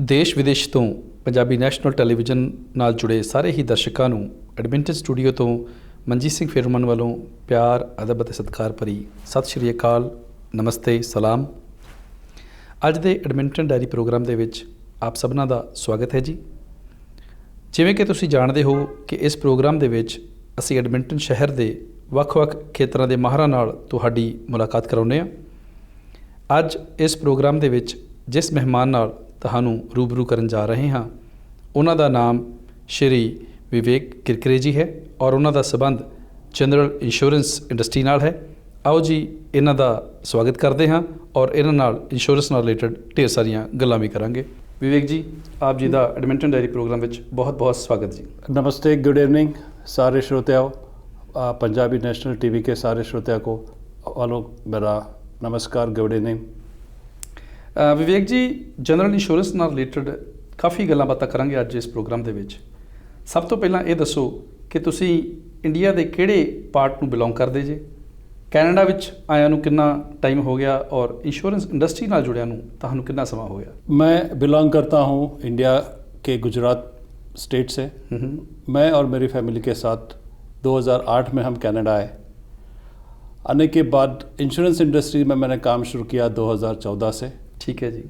ਦੇਸ਼ ਵਿਦੇਸ਼ ਤੋਂ ਪੰਜਾਬੀ ਨੈਸ਼ਨਲ ਟੈਲੀਵਿਜ਼ਨ ਨਾਲ ਜੁੜੇ ਸਾਰੇ ਹੀ ਦਰਸ਼ਕਾਂ ਨੂੰ ਐਡਮਿੰਟਨ ਸਟੂਡੀਓ ਤੋਂ ਮਨਜੀਤ ਸਿੰਘ ਫੇਰੂਮਨ ਵੱਲੋਂ ਪਿਆਰ ਅਦਬ ਅਤੇ ਸਤਿਕਾਰ ਭਰੀ ਸਤਿ ਸ਼੍ਰੀ ਅਕਾਲ, ਨਮਸਤੇ, ਸਲਾਮ। ਅੱਜ ਦੇ ਐਡਮਿੰਟਨ ਡਾਇਰੀ ਪ੍ਰੋਗਰਾਮ ਦੇ ਵਿੱਚ ਆਪ ਸਭਨਾਂ ਦਾ ਸਵਾਗਤ ਹੈ ਜੀ। ਜਿਵੇਂ ਕਿ ਤੁਸੀਂ ਜਾਣਦੇ ਹੋ ਕਿ ਇਸ ਪ੍ਰੋਗਰਾਮ ਦੇ ਵਿੱਚ ਅਸੀਂ ਐਡਮਿੰਟਨ ਸ਼ਹਿਰ ਦੇ ਵੱਖ-ਵੱਖ ਖੇਤਰਾਂ ਦੇ ਮਾਹਰਾਂ ਨਾਲ ਤੁਹਾਡੀ ਮੁਲਾਕਾਤ ਕਰਾਉਂਦੇ ਹਾਂ। ਅੱਜ ਇਸ ਪ੍ਰੋਗਰਾਮ ਦੇ ਵਿੱਚ ਜਿਸ ਮਹਿਮਾਨ ਨਾਲ ਤੁਹਾਨੂੰ ਰੂਬਰੂ ਕਰਨ ਜਾ ਰਹੇ ਹਾਂ ਉਹਨਾਂ ਦਾ ਨਾਮ ਸ਼੍ਰੀ ਵਿਵੇਕ ਕਿਰਕਰੇ ਜੀ ਹੈ ਔਰ ਉਹਨਾਂ ਦਾ ਸਬੰਧ ਜਨਰਲ ਇੰਸ਼ੋਰੈਂਸ ਇੰਡਸਟਰੀ ਨਾਲ ਹੈ। ਆਓ ਜੀ ਇਹਨਾਂ ਦਾ ਸਵਾਗਤ ਕਰਦੇ ਹਾਂ ਔਰ ਇਹਨਾਂ ਨਾਲ ਇੰਸ਼ੋਰੈਂਸ ਨਾਲ ਰਿਲੇਟਡ ਢੇਰ ਸਾਰੀਆਂ ਗੱਲਾਂ ਵੀ ਕਰਾਂਗੇ। ਵਿਵੇਕ ਜੀ, ਆਪ ਜੀ ਦਾ ਐਡਮਿੰਟਨ ਡਾਇਰੀ ਪ੍ਰੋਗਰਾਮ ਵਿੱਚ ਬਹੁਤ-बहुत स्वागत जी। नमस्ते, गुड इवनिंग सारे श्रोताओं। पंजाबी नेशनल टीवी के सारे श्रोता को वालों मेरा नमस्कार, good evening. Vivek ji, general insurance ਨਾਲ ਰਿਲੇਟਡ ਕਾਫੀ ਗੱਲਾਂ ਬਾਤਾਂ ਕਰਾਂਗੇ ਅੱਜ ਇਸ ਪ੍ਰੋਗਰਾਮ ਦੇ ਵਿੱਚ। ਸਭ ਤੋਂ ਪਹਿਲਾਂ ਇਹ ਦੱਸੋ ਕਿ ਤੁਸੀਂ ਇੰਡੀਆ ਦੇ ਕਿਹੜੇ ਪਾਰਟ ਨੂੰ ਬਿਲੋਂਗ ਕਰਦੇ ਜੇ, ਕੈਨੇਡਾ ਵਿੱਚ ਆਇਆਂ ਨੂੰ ਕਿੰਨਾ ਟਾਈਮ ਹੋ ਗਿਆ ਔਰ ਇੰਸ਼ੋਰੈਂਸ इंडस्ट्री ਨਾਲ जुड़िया ਨੂੰ ਤੁਹਾਨੂੰ ਕਿੰਨਾ ਸਮਾਂ ਹੋ ਗਿਆ? मैं बिलोंग करता हूँ इंडिया के गुजरात स्टेट से। मैं और मेरी फैमिली के साथ 2008 में हम कनाडा आए। आने के बाद इंश्योरेंस इंडस्ट्री में मैंने काम शुरू किया 2014 से। ठीक है जी।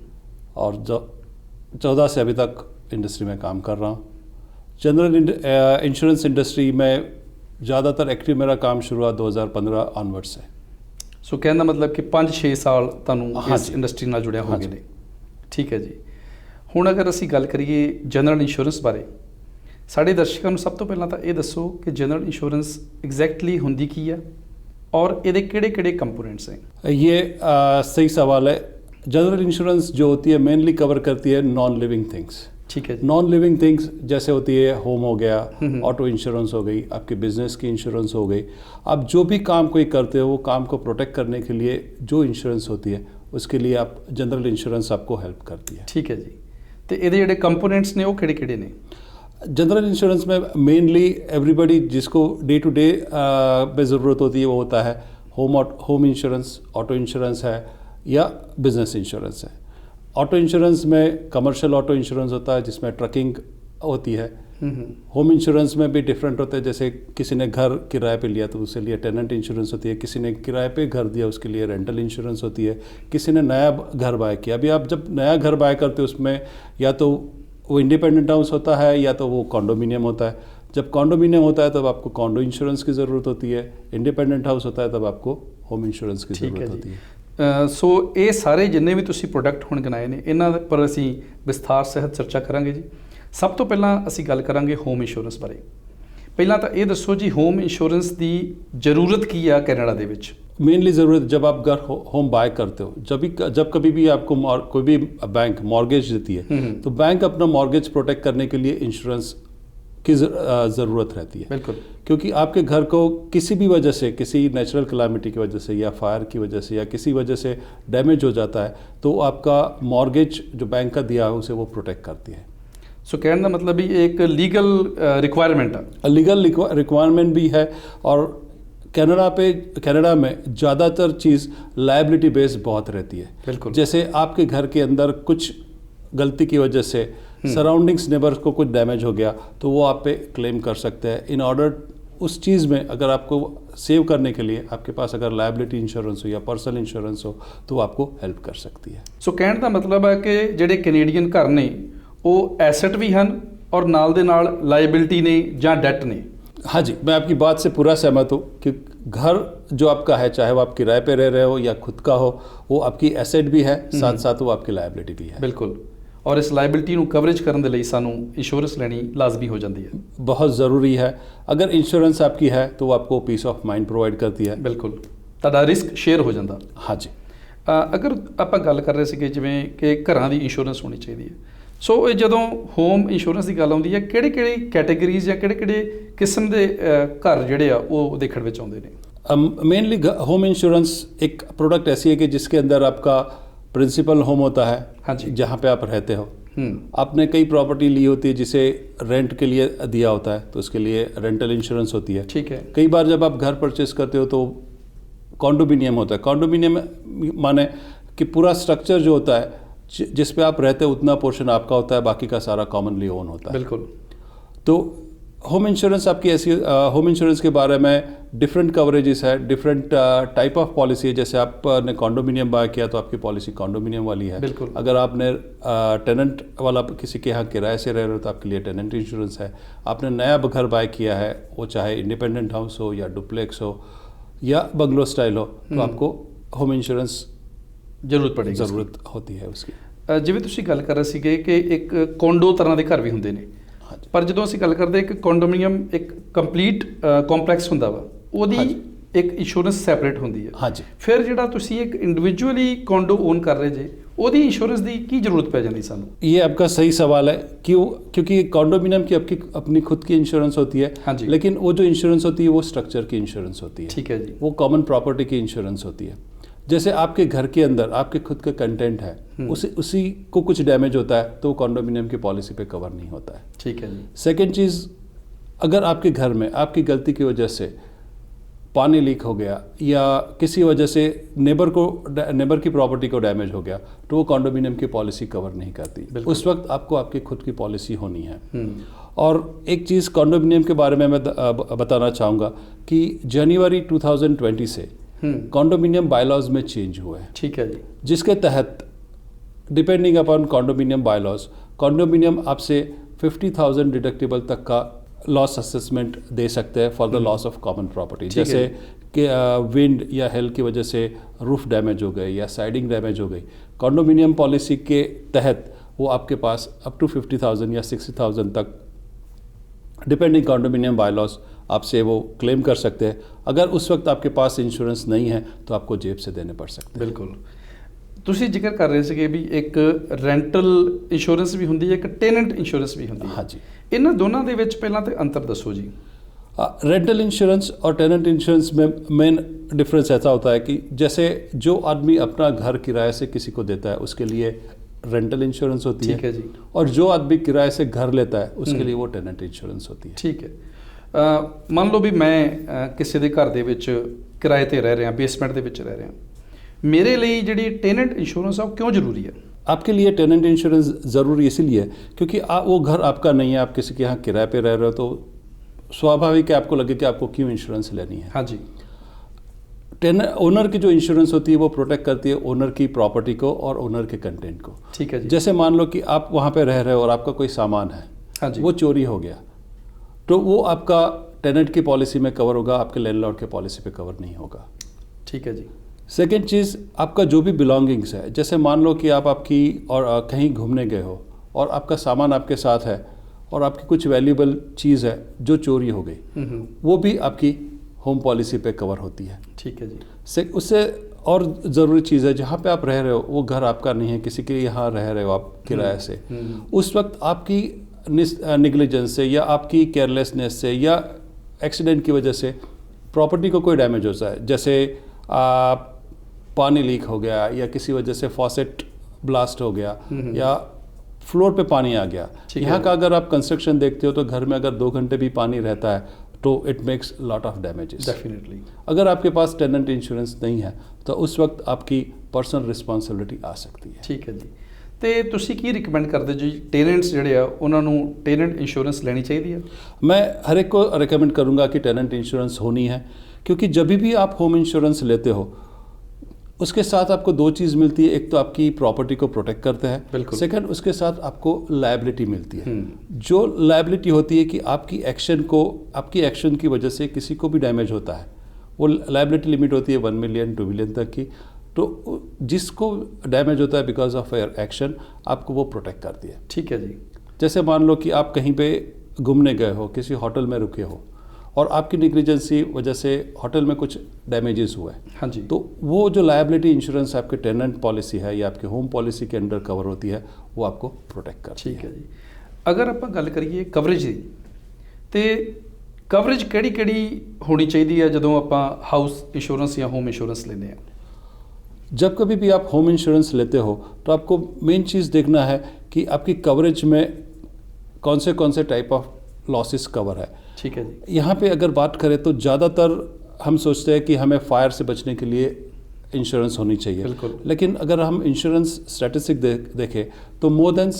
और 14 से अभी तक इंडस्ट्री में काम कर रहा हूँ। जनरल इंश्योरेंस इंडस्ट्री में ज़्यादातर एक्टिव मेरा काम शुरू हुआ 2015 ऑनवर्ड से। सो कहने का मतलब कि 5-6 साल ਤੁਹਾਨੂੰ हाँ ਇਸ जी। ਇੰਡਸਟਰੀ ਨਾਲ ਜੁੜਿਆ ਹੋ ਗਏ ਨੇ। ਠੀਕ ਹੈ ਜੀ। ਹੁਣ ਅਗਰ ਅਸੀਂ ਗੱਲ ਕਰੀਏ ਜਨਰਲ ਇੰਸ਼ੋਰੈਂਸ ਬਾਰੇ, ਸਾਡੇ ਦਰਸ਼ਕਾਂ ਨੂੰ ਸਭ ਤੋਂ ਪਹਿਲਾਂ ਤਾਂ ਇਹ ਦੱਸੋ ਕਿ ਜਨਰਲ ਇੰਸ਼ੋਰੈਂਸ ਐਗਜ਼ੈਕਟਲੀ ਹੁੰਦੀ ਕੀ ਆ ਔਰ ਇਹਦੇ ਕਿਹੜੇ-ਕਿਹੜੇ ਕੰਪੋਨੈਂਟਸ हैं? ये सही सवाल है। जनरल इंश्योरेंस जो होती है मेनली कवर करती है नॉन लिविंग थिंग्स। ठीक है जी। नॉन लिविंग थिंग्स जैसे होती है होम हो गया, ऑटो इंश्योरेंस हो गई, आपके बिजनेस की इंश्योरेंस हो गई। आप जो भी काम कोई करते हो वो काम को प्रोटेक्ट करने के लिए जो इंश्योरेंस होती है उसके लिए आप जनरल इंश्योरेंस आपको हेल्प करती है। ठीक है जी। तो ਇਹਦੇ ਜਿਹੜੇ ਕੰਪੋਨੈਂਟਸ ਨੇ ਉਹ ਕਿਹੜੇ-ਕਿਹੜੇ ਨੇ? जनरल इंश्योरेंस में मेनली एवरीबडी जिसको डे टू डे में ज़रूरत होती है वो होता है होम इंश्योरेंस, ऑटो इंश्योरेंस है या बिजनेस इंश्योरेंस है। ऑटो इंश्योरेंस में कमर्शियल ऑटो इंश्योरेंस होता है जिसमें ट्रकिंग होती है। होम इंश्योरेंस में भी डिफरेंट होते हैं, जैसे किसी ने घर किराए पे लिया तो उसके लिए टेनेंट इंश्योरेंस होती है, किसी ने किराए पे घर दिया उसके लिए रेंटल इंश्योरेंस होती है, किसी ने नया घर बाय किया। अभी आप जब नया घर बाय करते हो उसमें या तो वो इंडिपेंडेंट हाउस होता है या तो वो कॉन्डोमिनियम होता है। जब कॉन्डोमिनियम होता है तब आपको कॉन्डो इंश्योरेंस की ज़रूरत होती है, इंडिपेंडेंट हाउस होता है तब आपको होम इंश्योरेंस की ज़रूरत होती है। ਸੋ ਇਹ ਸਾਰੇ ਜਿੰਨੇ ਵੀ ਤੁਸੀਂ ਪ੍ਰੋਡਕਟ ਹੁਣ ਗਿਣਾਏ ਨੇ ਇਹਨਾਂ ਪਰ ਅਸੀਂ ਵਿਸਥਾਰ ਸਹਿਤ ਚਰਚਾ ਕਰਾਂਗੇ ਜੀ। ਸਭ ਤੋਂ ਪਹਿਲਾਂ ਅਸੀਂ ਗੱਲ ਕਰਾਂਗੇ ਹੋਮ ਇੰਸ਼ੋਰੈਂਸ ਬਾਰੇ। ਪਹਿਲਾਂ ਤਾਂ ਇਹ ਦੱਸੋ ਜੀ, ਹੋਮ ਇੰਸ਼ੋਰੈਂਸ ਦੀ ਜ਼ਰੂਰਤ ਕੀ ਆ ਕੈਨੇਡਾ ਦੇ ਵਿੱਚ? मेनली ज़रूरत जब आप घर होम बाय करते हो, जब कभी भी आपको कोई भी बैंक मॉर्गेज देती है तो बैंक अपना मॉर्गेज प्रोटेक्ट करने के लिए इंश्योरेंस की ज़रूरत रहती है। बिल्कुल। क्योंकि आपके घर को किसी भी वजह से, किसी नेचुरल कैलामिटी की वजह से या फायर की वजह से या किसी वजह से डैमेज हो जाता है तो आपका मॉर्गेज जो बैंक का दिया है उसे वो प्रोटेक्ट करती है। सो कहने का मतलब भी एक लीगल रिक्वायरमेंट है। लीगल रिक्वायरमेंट भी है। और कनाडा में ज़्यादातर चीज़ लायबिलिटी बेस्ड बहुत रहती है। बिल्कुल। जैसे आपके घर के अंदर कुछ गलती की वजह से सराउंडिंग्स नेबर्स को कुछ डैमेज हो गया तो वो आप पे क्लेम कर सकते हैं। इन ऑर्डर उस चीज़ में अगर आपको सेव करने के लिए आपके पास अगर लायबिलिटी इंश्योरेंस हो या पर्सनल इंश्योरेंस हो तो वो आपको हेल्प कर सकती है। सो कहने का मतलब है कि ਜਿਹੜੇ ਕੈਨੇਡੀਅਨ ਘਰ ਨੇ ਉਹ ਐਸੈਟ ਵੀ ਹਨ ਔਰ ਨਾਲ ਦੇ ਨਾਲ ਲਾਇਬਿਲਿਟੀ ਨੇ ਜਾਂ ਡੈਟ ਨੇ। हाँ जी, मैं आपकी बात से पूरा सहमत हूँ कि घर जो आपका है, चाहे वो आप किराए पे रह रहे हो या खुद का हो, वो आपकी एसेट भी है, साथ साथ वो आपकी लायबिलिटी भी है। बिल्कुल। और इस लायबिलिटी ਨੂੰ ਕਵਰੇਜ ਕਰਨ ਦੇ ਲਈ ਸਾਨੂੰ ਇੰਸ਼ੋਰੈਂਸ ਲੈਣੀ ਲਾਜ਼ਮੀ ਹੋ ਜਾਂਦੀ है। बहुत ज़रूरी है। अगर इंश्योरेंस आपकी है तो वो आपको पीस ऑफ माइंड प्रोवाइड करती है। बिल्कुल। ਤੁਹਾਡਾ ਰਿਸਕ ਸ਼ੇਅਰ ਹੋ ਜਾਂਦਾ। हाँ जी। ਅਗਰ ਆਪਾਂ ਗੱਲ ਕਰ ਰਹੇ ਸੀਗੇ ਜਿਵੇਂ ਕਿ ਘਰਾਂ ਦੀ ਇੰਸ਼ੋਰੈਂਸ ਹੋਣੀ ਚਾਹੀਦੀ ਹੈ, ਸੋ ਇਹ ਜਦੋਂ ਹੋਮ ਇੰਸ਼ੋਰੈਂਸ ਦੀ ਗੱਲ ਆਉਂਦੀ ਹੈ ਕਿਹੜੀ ਕੈਟਾਗਰੀਜ਼ ਜਾਂ ਕਿਹੜੇ ਕਿਸਮ ਦੇ ਘਰ ਜਿਹੜੇ ਆ ਉਹ ਦੇਖਣ ਵਿੱਚ ਆਉਂਦੇ ਨੇ? मेनली होम इंश्योरेंस एक प्रोडक्ट ऐसी है कि जिसके अंदर आपका प्रिंसिपल होम होता है। हाँ जी। जहाँ पे आप रहते हो। आपने कई प्रॉपर्टी ली होती है जिसे रेंट के लिए दिया होता है तो उसके लिए रेंटल इंश्योरेंस होती है। ठीक है। कई बार जब आप घर परचेस करते हो तो कॉन्डोमिनियम होता है। कॉन्डोमिनियम माने कि पूरा स्ट्रक्चर जो होता है जिस पे आप रहते हैं उतना पोर्शन आपका होता है, बाकी का सारा कॉमनली ओन होता है। बिल्कुल। तो होम इंश्योरेंस आपकी ऐसी, होम इंश्योरेंस के बारे में डिफरेंट कवरेजेस है, डिफरेंट टाइप ऑफ पॉलिसी है। जैसे आपने कॉन्डोमिनियम बाय किया तो आपकी पॉलिसी कॉन्डोमिनियम वाली है। बिल्कुल। अगर आपने टेनेंट वाला किसी के यहाँ किराए से रह रहे हो तो आपके लिए टेनेंट इंश्योरेंस है। आपने नया घर बाय किया है, वो चाहे इंडिपेंडेंट हाउस हो या डुप्लेक्स हो या बंगलो स्टाइल हो, तो आपको होम इंश्योरेंस ਜ਼ਰੂਰਤ होती है उसकी। ਜਿਵੇਂ ਤੁਸੀਂ ਗੱਲ ਕਰ ਰਹੇ ਸੀਗੇ ਕਿ ਇੱਕ ਕੋਂਡੋ ਤਰ੍ਹਾਂ ਦੇ ਘਰ ਵੀ ਹੁੰਦੇ ਨੇ, ਪਰ ਜਦੋਂ ਅਸੀਂ ਗੱਲ ਕਰਦੇ ਇੱਕ ਕੰਡੋਮੀਨੀਅਮ ਇੱਕ ਕੰਪਲੀਟ ਕੰਪਲੈਕਸ ਹੁੰਦਾ ਵਾ, ਉਹਦੀ ਇੱਕ ਇੰਸ਼ੋਰੈਂਸ ਸੈਪਰੇਟ ਹੁੰਦੀ ਹੈ। ਹਾਂਜੀ। ਫਿਰ ਜਿਹੜਾ ਤੁਸੀਂ ਇੱਕ ਇੰਡੀਵਿਜੂਅਲੀ ਕੋਂਡੋ ਓਨ ਕਰ ਰਹੇ ਜੇ, ਉਹਦੀ इंश्योरेंस ਦੀ ਕੀ ਜ਼ਰੂरत ਪੈ ਜਾਂਦੀ ਸਾਨੂੰ? ये आपका सही सवाल है। क्यों? क्योंकि कॉन्डोमिनियम की आपकी अपनी खुद की इंश्योरेंस होती है। हाँ जी। लेकिन वो जो इंश्योरेंस होती है वो स्ट्रक्चर की इंश्योरेंस होती है। ठीक है जी। वो कॉमन प्रॉपर्टी की इंश्योरेंस होती है। जैसे आपके घर के अंदर आपके खुद का कंटेंट है, उसी को कुछ डैमेज होता है तो कॉन्डोमिनियम की पॉलिसी पे कवर नहीं होता है। ठीक है जी। सेकेंड चीज़, अगर आपके घर में आपकी गलती की वजह से पानी लीक हो गया या किसी वजह से नेबर की प्रॉपर्टी को डैमेज हो गया तो वो कॉन्डोमिनियम की पॉलिसी कवर नहीं करती। उस वक्त आपको आपकी खुद की पॉलिसी होनी है। और एक चीज़ कॉन्डोमिनियम के बारे में मैं बताना चाहूँगा कि जनवरी 2020 से कॉन्डोमिनियम बायलॉज में चेंज हुआ है। ठीक है जी। जिसके तहत depending upon condominium bylaws, condominium आपसे 50,000 डिडक्टिबल तक का लॉस असेसमेंट दे सकते हैं for the loss of common property. जैसे कि विंड या हेल की वजह से रूफ डैमेज हो गए या साइडिंग डैमेज हो गई, कॉन्डोमिनियम पॉलिसी के तहत वो आपके पास अप टू 50,000 या 60,000 तक डिपेंडिंग कॉन्डोमिनियम बायलॉज आपसे वो क्लेम कर सकते हैं। अगर उस वक्त आपके पास इंश्योरेंस नहीं है तो आपको जेब से देने पड़ सकते हैं। बिल्कुल। ਤੁਸੀਂ ਜ਼ਿਕਰ ਕਰ ਰਹੇ ਸੀਗੇ ਵੀ ਇੱਕ ਰੈਂਟਲ ਇੰਸ਼ੋਰੈਂਸ ਵੀ ਹੁੰਦੀ ਹੈ, ਇੱਕ ਟੈਨੈਂਟ ਇੰਸ਼ੋਰੈਂਸ ਵੀ ਹੁੰਦੀ ਹੈ। ਹਾਂਜੀ। ਇਹਨਾਂ ਦੋਨਾਂ ਦੇ ਵਿੱਚ ਪਹਿਲਾਂ ਤੇ ਅੰਤਰ ਦੱਸੋ ਜੀ। रेंटल इंश्योरेंस और टेनेंट इंश्योरेंस में मेन डिफरेंस ऐसा होता है कि जैसे जो आदमी अपना घर किराए से किसी को देता है उसके लिए रेंटल इंश्योरेंस होती है। ठीक है जी। और जो आदमी किराए से घर लेता है उसके लिए वो टेनेंट इंश्योरेंस होती है। ठीक है। ਮੰਨ ਲਓ ਵੀ ਮੈਂ ਕਿਸੇ ਦੇ ਘਰ ਦੇ ਵਿੱਚ ਕਿਰਾਏ ਤੇ ਰਹਿ ਰਿਹਾ, ਬੇਸਮੈਂਟ ਦੇ ਵਿੱਚ ਰਹਿ ਰਿਹਾ, मेरे लिए जी टेनेंट इंश्योरेंस है क्यों ज़रूरी है? आपके लिए टेनेंट इंश्योरेंस ज़रूरी इसीलिए क्योंकि वो घर आपका नहीं है, आप किसी के यहाँ किराए पे रह रहे हो, तो स्वाभाविक है आपको लगे कि आपको क्यों इंश्योरेंस लेनी है। हाँ जी। ओनर की जो इंश्योरेंस होती है वो प्रोटेक्ट करती है ओनर की प्रॉपर्टी को और ओनर के कंटेंट को। ठीक है जी। जैसे मान लो कि आप वहाँ पे रह रहे हो और आपका कोई सामान है, हाँ जी, वो चोरी हो गया तो वो आपका टेनेंट की पॉलिसी में कवर होगा, आपके लैंडलॉर्ड के पॉलिसी पे कवर नहीं होगा। ठीक है जी। सेकेंड चीज़, आपका जो भी बिलोंगिंग्स है, जैसे मान लो कि आप आपकी और कहीं घूमने गए हो और आपका सामान आपके साथ है और आपकी कुछ वैल्यूएबल चीज़ है जो चोरी हो गई, वो भी आपकी होम पॉलिसी पे कवर होती है। ठीक है जी। उससे और ज़रूरी चीज़ है, जहाँ पे आप रह रहे हो वो घर आपका नहीं है, किसी के यहाँ रह रहे हो आप किराए से, उस वक्त आपकी निगलिजेंस से या आपकी केयरलेसनेस से या एक्सीडेंट की वजह से प्रॉपर्टी को कोई डैमेज होता है, जैसे पानी लीक हो गया या किसी वजह से फॉसेट ब्लास्ट हो गया या फ्लोर पे पानी आ गया, यहाँ का अगर आप कंस्ट्रक्शन देखते हो तो घर में अगर 2 घंटे भी पानी रहता है तो it makes lot of damages. Definitely. अगर आपके पास टेनेंट इंश्योरेंस नहीं है तो उस वक्त आपकी पर्सनल रिस्पॉन्सिबिलिटी आ सकती है। ठीक है जी। ਤੇ ਤੁਸੀਂ ਕੀ ਰਿਕਮੈਂਡ ਕਰਦੇ ਜੀ ਟੈਨੈਂਟਸ ਜਿਹੜੇ ਆ ਉਹਨਾਂ ਨੂੰ ਟੈਨੈਂਟ ਇੰਸ਼ੋरेंस ਲੈਣੀ ਚਾਹੀਦੀ है? मैं हर एक को रिकमेंड करूँगा कि टेनेंट इंश्योरेंस होनी है, क्योंकि जब भी आप होम इंश्योरेंस लेते हो उसके साथ आपको 2 चीज़ मिलती है। एक तो आपकी प्रॉपर्टी को प्रोटेक्ट करते हैं, बिल्कुल। सेकंड उसके साथ आपको लायबिलिटी मिलती है। जो लायबिलिटी होती है कि आपकी एक्शन की वजह से किसी को भी डैमेज होता है, वो लायबिलिटी लिमिट होती है 1 मिलियन 2 मिलियन तक की, तो जिसको डैमेज होता है बिकॉज ऑफ एक्शन आपको वो प्रोटेक्ट करती है। ठीक है जी। जैसे मान लो कि आप कहीं पे घूमने गए हो, किसी होटल में रुके हो और आपकी निग्लिजेंसी वजह से होटल में कुछ डैमेजेस हुआ है, हाँ जी, तो वो जो लायबिलिटी इंश्योरेंस आपके टेनेंट पॉलिसी है या आपके होम पॉलिसी के अंडर कवर होती है, वो आपको प्रोटेक्ट करती है। ठीक है जी। अगर आप गल करिए कवरेज की, तो कवरेज किहड़ी किहड़ी होनी चाहिए है जदों आप हाउस इंश्योरेंस या होम इंश्योरेंस लेते हैं? जब कभी भी आप होम इंश्योरेंस लेते हो तो आपको मेन चीज़ देखना है कि आपकी कवरेज में कौन से टाइप ऑफ लॉसेस कवर है। ठीक है जी। यहाँ पे अगर बात करें तो ज़्यादातर हम सोचते हैं कि हमें फायर से बचने के लिए इंश्योरेंस होनी चाहिए। बिल्कुल। लेकिन अगर हम इंश्योरेंस स्टैटिस्टिक देखें तो मोर देन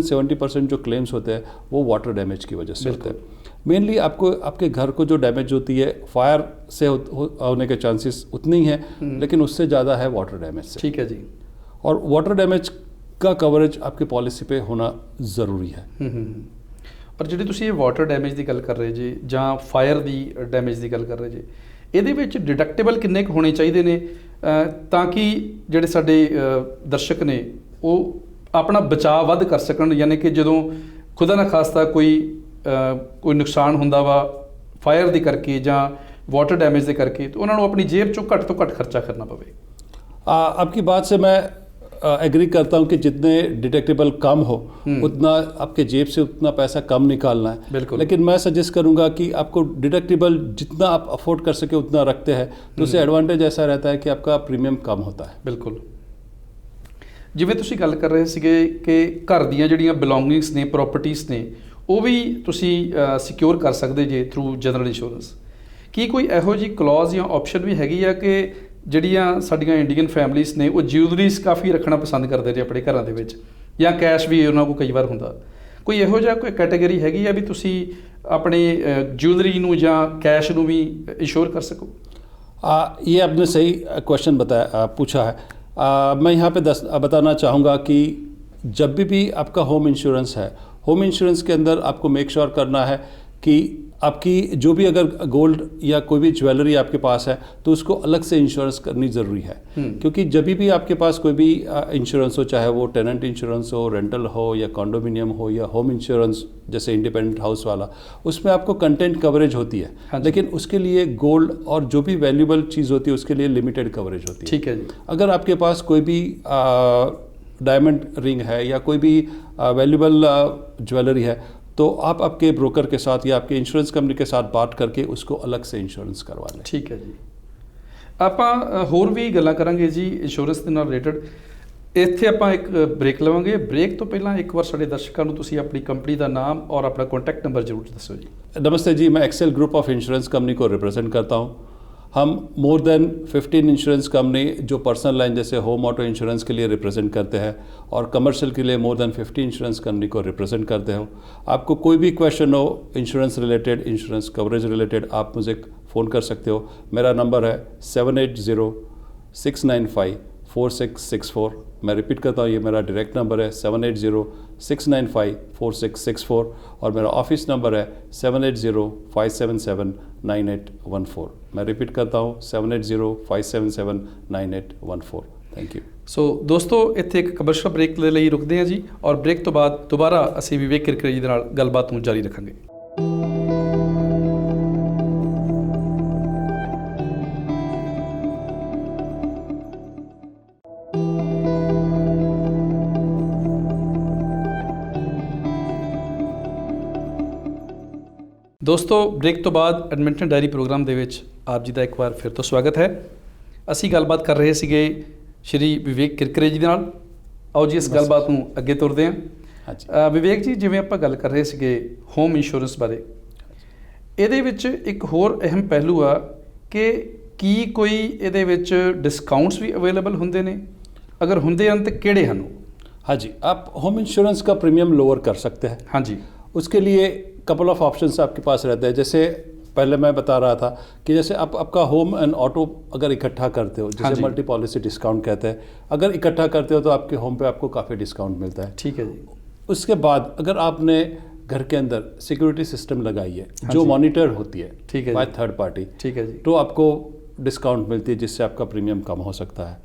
70% जो क्लेम्स होते हैं वो वाटर डैमेज की वजह से होते हैं। मेनली आपको आपके घर को जो डैमेज होती है फायर से होने के चांसेस उतनी हैं, लेकिन उससे ज़्यादा है वाटर डैमेज से। ठीक है जी। और वाटर डैमेज का कवरेज आपके पॉलिसी पे होना ज़रूरी है। ਪਰ ਜਿਹੜੀ ਤੁਸੀਂ ਇਹ ਵਾਟਰ ਡੈਮੇਜ ਦੀ ਗੱਲ ਕਰ ਰਹੇ ਜੀ ਜਾਂ ਫਾਇਰ ਦੀ ਡੈਮੇਜ ਦੀ ਗੱਲ ਕਰ ਰਹੇ ਜੀ, ਇਹਦੇ ਵਿੱਚ ਡਿਡਕਟੇਬਲ ਕਿੰਨੇ ਕੁ ਹੋਣੇ ਚਾਹੀਦੇ ਨੇ ਤਾਂ ਕਿ ਜਿਹੜੇ ਸਾਡੇ ਦਰਸ਼ਕ ਨੇ ਉਹ ਆਪਣਾ ਬਚਾਅ ਵੱਧ ਕਰ ਸਕਣ, ਯਾਨੀ ਕਿ ਜਦੋਂ ਖੁਦਾ ਨਾ ਖਾਸਤਾ ਕੋਈ ਨੁਕਸਾਨ ਹੁੰਦਾ ਵਾ ਫਾਇਰ ਦੀ ਕਰਕੇ ਜਾਂ ਵਾਟਰ ਡੈਮੇਜ ਦੇ ਕਰਕੇ ਤਾਂ ਉਹਨਾਂ ਨੂੰ ਆਪਣੀ ਜੇਬ ਚੋਂ ਘੱਟ ਤੋਂ ਘੱਟ ਖਰਚਾ ਕਰਨਾ ਪਵੇ। आपकी बात से मैं एग्री करता हूँ कि जितने डिटेक्टेबल कम हो उतना आपके जेब से उतना पैसा कम निकालना है। बिल्कुल। लेकिन मैं सजेस्ट करूँगा कि आपको डिटेक्टेबल जितना आप अफोर्ड कर सके उतना रखते हैं तो उससे एडवांटेज ऐसा रहता है कि आपका प्रीमियम कम होता है। बिल्कुल। ਜਿਵੇਂ ਤੁਸੀਂ ਗੱਲ ਕਰ ਰਹੇ ਸੀਗੇ ਕਿ ਘਰ ਦੀਆਂ ਜਿਹੜੀਆਂ ਬਿਲੋਂਗਿੰਗਸ ਨੇ, ਪ੍ਰੋਪਰਟੀਜ਼ ਨੇ, ਉਹ ਵੀ ਤੁਸੀਂ ਸਿਕਿਉਰ ਕਰ ਸਕਦੇ ਜੇ ਥਰੂ ਜਨਰਲ ਇੰਸ਼ੋਰੈਂਸ। ਕੀ ਕੋਈ ਇਹੋ ਜਿਹੀ ਕਲੌਜ਼ ਜਾਂ ਆਪਸ਼ਨ ਵੀ ਹੈਗੀ ਆ ਕਿ ਜਿਹੜੀਆਂ ਸਾਡੀਆਂ ਇੰਡੀਅਨ ਫੈਮਲੀਜ਼ ਨੇ ਉਹ ਜਿਊਲਰੀਜ਼ ਕਾਫੀ ਰੱਖਣਾ ਪਸੰਦ ਕਰਦੇ ਨੇ ਆਪਣੇ ਘਰਾਂ ਦੇ ਵਿੱਚ, ਜਾਂ ਕੈਸ਼ ਵੀ ਉਹਨਾਂ ਕੋਲ ਕਈ ਵਾਰ ਹੁੰਦਾ, ਕੋਈ ਇਹੋ ਜਿਹਾ ਕੋਈ ਕੈਟਾਗਰੀ ਹੈਗੀ ਆ ਵੀ ਤੁਸੀਂ ਆਪਣੇ ਜਿਊਲਰੀ ਨੂੰ ਜਾਂ ਕੈਸ਼ ਨੂੰ ਵੀ ਇੰਸ਼ੋਰ ਕਰ ਸਕੋ? ये आपने सही क्वेश्चन पूछा है। मैं यहाँ पे बताना चाहूँगा कि जब भी आपका होम इंश्योरेंस है, होम इंश्योरेंस के अंदर आपको मेक श्योर करना है कि आपकी जो भी अगर गोल्ड या कोई भी ज्वेलरी आपके पास है तो उसको अलग से इंश्योरेंस करनी ज़रूरी है। क्योंकि जब भी आपके पास कोई भी इंश्योरेंस हो, चाहे वो टेनेंट इंश्योरेंस हो, रेंटल हो या कॉन्डोमिनियम हो या होम इंश्योरेंस जैसे इंडिपेंडेंट हाउस वाला, उसमें आपको कंटेंट कवरेज होती है। हाँ, लेकिन उसके लिए गोल्ड और जो भी वैल्यूबल चीज़ होती है उसके लिए लिमिटेड कवरेज होती है। ठीक है जी। अगर आपके पास कोई भी डायमंड रिंग है या कोई भी वैल्यूबल ज्वेलरी है तो आप आपके ब्रोकर के साथ या आपके इंश्योरेंस कंपनी के साथ बात करके उसको अलग से इंश्योरेंस करवा लें। ठीक है जी। ਆਪਾਂ ਹੋਰ ਵੀ ਗੱਲਾਂ ਕਰਾਂਗੇ ਜੀ ਇੰਸ਼ੋਰੈਂਸ ਦੇ ਨਾਲ ਰਿਲੇਟਡ। ਇੱਥੇ ਆਪਾਂ ਇੱਕ ਬ੍ਰੇਕ ਲਵਾਂਗੇ। ਬ੍ਰੇਕ ਤੋਂ ਪਹਿਲਾਂ ਇੱਕ ਵਾਰ ਸਾਡੇ ਦਰਸ਼ਕਾਂ ਨੂੰ ਤੁਸੀਂ ਆਪਣੀ ਕੰਪਨੀ ਦਾ ਨਾਮ ਔਰ ਆਪਣਾ ਕੰਟੈਕਟ ਨੰਬਰ ਜ਼ਰੂਰ ਦੱਸੋ ਜੀ। नमस्ते जी, मैं Excel group of insurance company को रिप्रेजेंट करता हूँ। हम मोर देन 15 इंश्योरेंस कंपनी जो पर्सनल लाइन जैसे होम ऑटो इंश्योरेंस के लिए रिप्रेजेंट करते हैं और कमर्शियल के लिए मोर देन 50 इंश्योरेंस कंपनी को रिप्रेजेंट करते हो। आपको कोई भी क्वेश्चन हो insurance related, insurance coverage related, आप मुझे फ़ोन कर सकते हो। मेरा नंबर है 7806954664। मैं रिपीट करता हूँ, ये मेरा डायरेक्ट नंबर है 7806954664 और मेरा ऑफिस नंबर है 7805779814। मैं रिपीट करता हूँ 7805779814। Thank you. ਸੋ ਦੋਸਤੋ ਇੱਥੇ ਇੱਕ ਕਮਰਸ਼ੀਅਲ ਬ੍ਰੇਕ ਦੇ ਲਈ ਰੁਕਦੇ ਹਾਂ ਜੀ, ਔਰ ਬ੍ਰੇਕ ਤੋਂ ਬਾਅਦ ਦੁਬਾਰਾ ਅਸੀਂ ਵਿਵੇਕ ਕਿਰਕਰੇ ਜੀ ਦੇ ਨਾਲ ਗੱਲਬਾਤ ਨੂੰ ਜਾਰੀ ਰੱਖਾਂਗੇ। ਦੋਸਤੋ ਬ੍ਰੇਕ ਤੋਂ ਬਾਅਦ ਐਡਮਿੰਟਨ ਡਾਇਰੀ ਪ੍ਰੋਗਰਾਮ ਦੇ ਵਿੱਚ ਆਪ ਜੀ ਦਾ ਇੱਕ ਵਾਰ ਫਿਰ ਤੋਂ ਸਵਾਗਤ ਹੈ। ਅਸੀਂ ਗੱਲਬਾਤ ਕਰ ਰਹੇ ਸੀਗੇ ਸ਼੍ਰੀ ਵਿਵੇਕ ਕਿਰਕਰੇ ਜੀ ਦੇ ਨਾਲ। ਆਓ ਜੀ ਇਸ ਗੱਲਬਾਤ ਨੂੰ ਅੱਗੇ ਤੁਰਦੇ ਹਾਂ। ਵਿਵੇਕ ਜੀ, ਜਿਵੇਂ ਆਪਾਂ ਗੱਲ ਕਰ ਰਹੇ ਸੀਗੇ ਹੋਮ ਇੰਸ਼ੋਰੈਂਸ ਬਾਰੇ, ਇਹਦੇ ਵਿੱਚ ਇੱਕ ਹੋਰ ਅਹਿਮ ਪਹਿਲੂ ਆ ਕਿ ਕੀ ਕੋਈ ਇਹਦੇ ਵਿੱਚ ਡਿਸਕਾਊਂਟਸ ਵੀ ਅਵੇਲੇਬਲ ਹੁੰਦੇ ਨੇ? ਅਗਰ ਹੁੰਦੇ ਹਨ ਤਾਂ ਕਿਹੜੇ ਹਨ? हाँ जी, आप होम इंश्योरेंस का प्रीमियम लोअर कर सकते हैं। हाँ जी। उसके लिए कपल ऑफ ऑप्शंस आपके पास रहते हैं। जैसे पहले मैं बता रहा था कि जैसे आप आपका होम एंड ऑटो अगर इकट्ठा करते हो, जिसे मल्टी पॉलिसी डिस्काउंट कहते हैं, अगर इकट्ठा करते हो तो आपके होम पे आपको काफ़ी डिस्काउंट मिलता है। ठीक है जी। उसके बाद अगर आपने घर के अंदर सिक्योरिटी सिस्टम लगाई है जो मॉनिटर होती है, ठीक है, बाय थर्ड पार्टी, ठीक है जी, तो आपको डिस्काउंट मिलती है जिससे आपका प्रीमियम कम हो सकता है।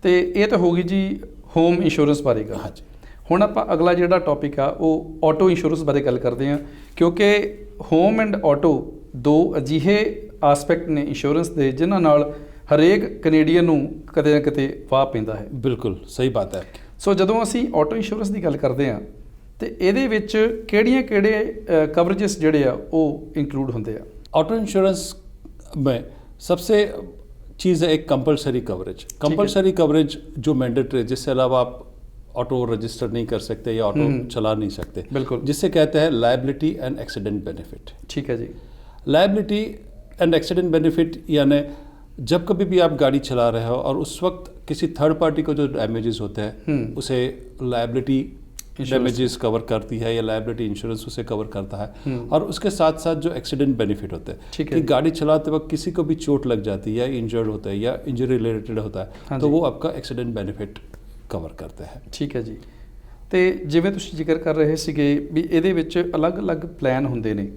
तो ये तो होगी जी होम इंश्योरेंस बारे गल। हाँ जी। ਹੁਣ ਆਪਾਂ ਅਗਲਾ ਜਿਹੜਾ ਟੌਪਿਕ ਆ ਉਹ ਆਟੋ ਇੰਸ਼ੋਰੈਂਸ ਬਾਰੇ ਗੱਲ ਕਰਦੇ ਹਾਂ, ਕਿਉਂਕਿ ਹੋਮ ਐਂਡ ਆਟੋ ਦੋ ਅਜਿਹੇ ਆਸਪੈਕਟ ਨੇ ਇੰਸ਼ੋਰੈਂਸ ਦੇ ਜਿਨ੍ਹਾਂ ਨਾਲ ਹਰੇਕ ਕੈਨੇਡੀਅਨ ਨੂੰ ਕਦੇ ਨਾ ਕਿਤੇ ਵਾਹ ਪੈਂਦਾ ਹੈ। ਬਿਲਕੁਲ ਸਹੀ ਬਾਤ ਹੈ। ਸੋ ਜਦੋਂ ਅਸੀਂ ਆਟੋ ਇੰਸ਼ੋਰੈਂਸ ਦੀ ਗੱਲ ਕਰਦੇ ਹਾਂ ਤੇ ਇਹਦੇ ਵਿੱਚ ਕਿਹੜੇ ਕਵਰੇजेस ਜਿਹੜੇ ਆ ਉਹ इंक्लूड ਹੁੰਦੇ ਆ? ऑटो इंश्योरेंस में सबसे चीज़ है एक कंपलसरी कवरेज। कंपलसरी कवरेज जो मैंडेटरी, जिससे अलावा आप ऑटो रजिस्टर नहीं कर सकते या ऑटो चला नहीं सकते, बिल्कुल, जिससे कहते हैं लायबिलिटी एंड एक्सीडेंट बेनिफिट। ठीक है जी। लायबिलिटी एंड एक्सीडेंट बेनिफिट यानी जब कभी भी आप गाड़ी चला रहे हो और उस वक्त किसी थर्ड पार्टी को जो डैमेजेस होते हैं उसे लायबिलिटी डैमेजेस कवर करती है या लायबिलिटी इंश्योरेंस उसे कवर करता है। और उसके साथ साथ जो एक्सीडेंट बेनिफिट होते हैं कि गाड़ी चलाते वक्त किसी को भी चोट लग जाती है या इंजर्ड होता है या इंजरी रिलेटेड होता है हाँ तो जी। वो आपका एक्सीडेंट बेनिफिट ਕਵਰ ਕਰਦੇ ਹੈ। ਠੀਕ ਹੈ ਜੀ। ਤੇ ਜਿਵੇਂ ਤੁਸੀਂ ਜ਼ਿਕਰ ਕਰ ਰਹੇ ਸੀਗੇ ਵੀ ਇਹਦੇ ਵਿੱਚ ਅਲੱਗ-ਅਲੱਗ ਪਲਾਨ ਹੁੰਦੇ ਨੇ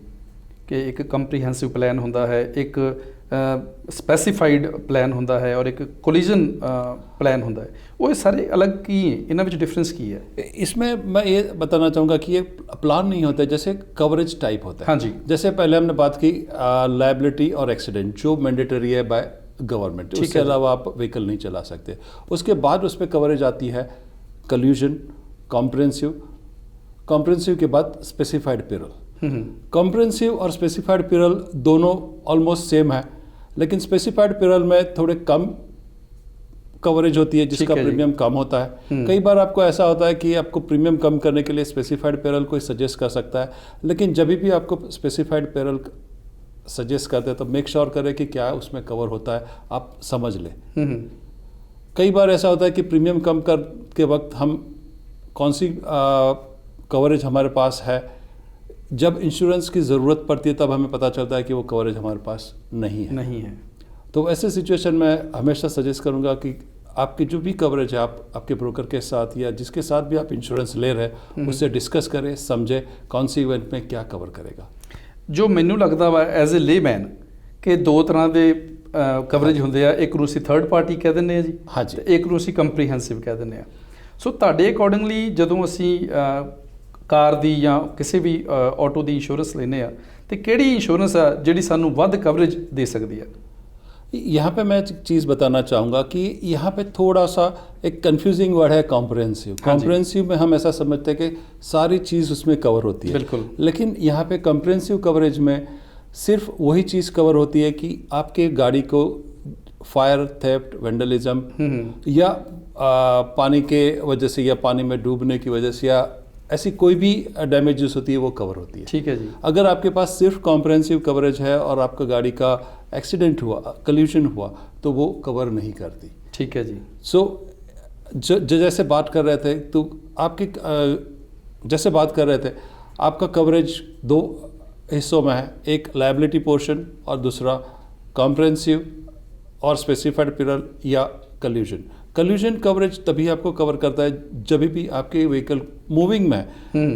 ਕਿ ਇੱਕ ਕੰਪਰੀਹੈਂਸਿਵ ਪਲਾਨ ਹੁੰਦਾ ਹੈ, ਇੱਕ ਸਪੈਸੀਫਾਈਡ ਪਲਾਨ ਹੁੰਦਾ ਹੈ ਔਰ ਇੱਕ ਕੋਲੀਜਨ प्लान ਹੁੰਦਾ है। वो सारे अलग की हैं, इनमें ਵਿੱਚ डिफरेंस की है? इसमें मैं ये बताना चाहूँगा कि ये प्लान नहीं होता है, जैसे कवरेज टाइप होता है। हाँ जी। जैसे पहले हमने बात की लायबिलिटी और एक्सीडेंट जो मैंडेटरी है बाय गवर्नमेंट, उसके अलावा आप व्हीकल नहीं चला सकते। उसके बाद उस पर कवरेज आती है कल्यूजन, कॉम्प्रिहेंसिव के बाद स्पेसिफाइड पेरल। कॉम्प्रिहेंसिव और स्पेसिफाइड पेरल दोनों ऑलमोस्ट सेम है, लेकिन स्पेसिफाइड पेरल में थोड़े कम कवरेज होती है जिसका प्रीमियम कम होता है। कई बार आपको ऐसा होता है कि आपको प्रीमियम कम करने के लिए स्पेसिफाइड पेरल कोई सजेस्ट कर सकता है, लेकिन जब भी आपको स्पेसिफाइड पेरल सजेस्ट करते हैं तो मेक श्योर करें कि क्या उसमें कवर होता है, आप समझ लें। कई बार ऐसा होता है कि प्रीमियम कम कर के वक्त हम कौन सी कवरेज हमारे पास है, जब इंश्योरेंस की ज़रूरत पड़ती है तब हमें पता चलता है कि वो कवरेज हमारे पास नहीं है। तो ऐसे सिचुएशन में हमेशा सजेस्ट करूंगा कि आपकी जो भी कवरेज है आप आपके ब्रोकर के साथ या जिसके साथ भी आप इंश्योरेंस ले रहे हैं उससे डिस्कस करें, समझें कौन सी इवेंट में क्या कवर करेगा। जो मैनू लगता वा एज ए लेमैन कि दो तरह के कवरेज होंगे आ, एक ਨੂੰ ਅਸੀਂ थर्ड पार्टी कह ਦਿੰਦੇ ਆ ਜੀ, हाँ जी, एक ਨੂੰ ਅਸੀਂ ਕੰਪਰੀਹੈਂਸਿਵ ਕਹਿ ਦਿੰਦੇ ਆ। ਸੋ ਤੁਹਾਡੇ ਅਕੋਰਡਿੰਗਲੀ ਜਦੋਂ ਅਸੀਂ ਕਾਰ ਦੀ ਜਾਂ ਕਿਸੇ ਵੀ ਆਟੋ ਦੀ ਇੰਸ਼ੋਰੈਂਸ ਲੈਂਦੇ ਆ ਤੇ ਕਿਹੜੀ ਇੰਸ਼ੋਰੈਂਸ ਆ ਜਿਹੜੀ ਸਾਨੂੰ ਵੱਧ ਕਵਰੇਜ ਦੇ ਸਕਦੀ ਆ? यहाँ पे मैं एक चीज़ बताना चाहूँगा कि यहाँ पे थोड़ा सा एक कंफ्यूजिंग वर्ड है कॉम्प्रिहेंसिव। कॉम्प्रिहेंसिव में हम ऐसा समझते हैं कि सारी चीज़ उसमें कवर होती है, बिल्कुल। लेकिन यहाँ पे कॉम्प्रिहेंसिव कवरेज में सिर्फ वही चीज़ कवर होती है कि आपके गाड़ी को फायर, थेफ्ट, वेंडलिज्म या पानी के वजह से या पानी में डूबने की वजह से या ऐसी कोई भी डैमेजेस होती है वो कवर होती है। ठीक है जी। अगर आपके पास सिर्फ कॉम्प्रिहेंसिव कवरेज है और आपका गाड़ी का एक्सीडेंट हुआ, कल्यूशन हुआ, तो वो कवर नहीं करती। ठीक है जी। सो जैसे बात कर रहे थे तो आपकी जैसे बात कर रहे थे आपका कवरेज दो हिस्सों में है, एक लायबिलिटी पोर्शन और दूसरा कॉम्प्रिहेंसिव और स्पेसिफाइड पेरल या कल्यूशन। कल्यूशन कवरेज तभी आपको कवर करता है जब भी आपके व्हीकल मूविंग में है,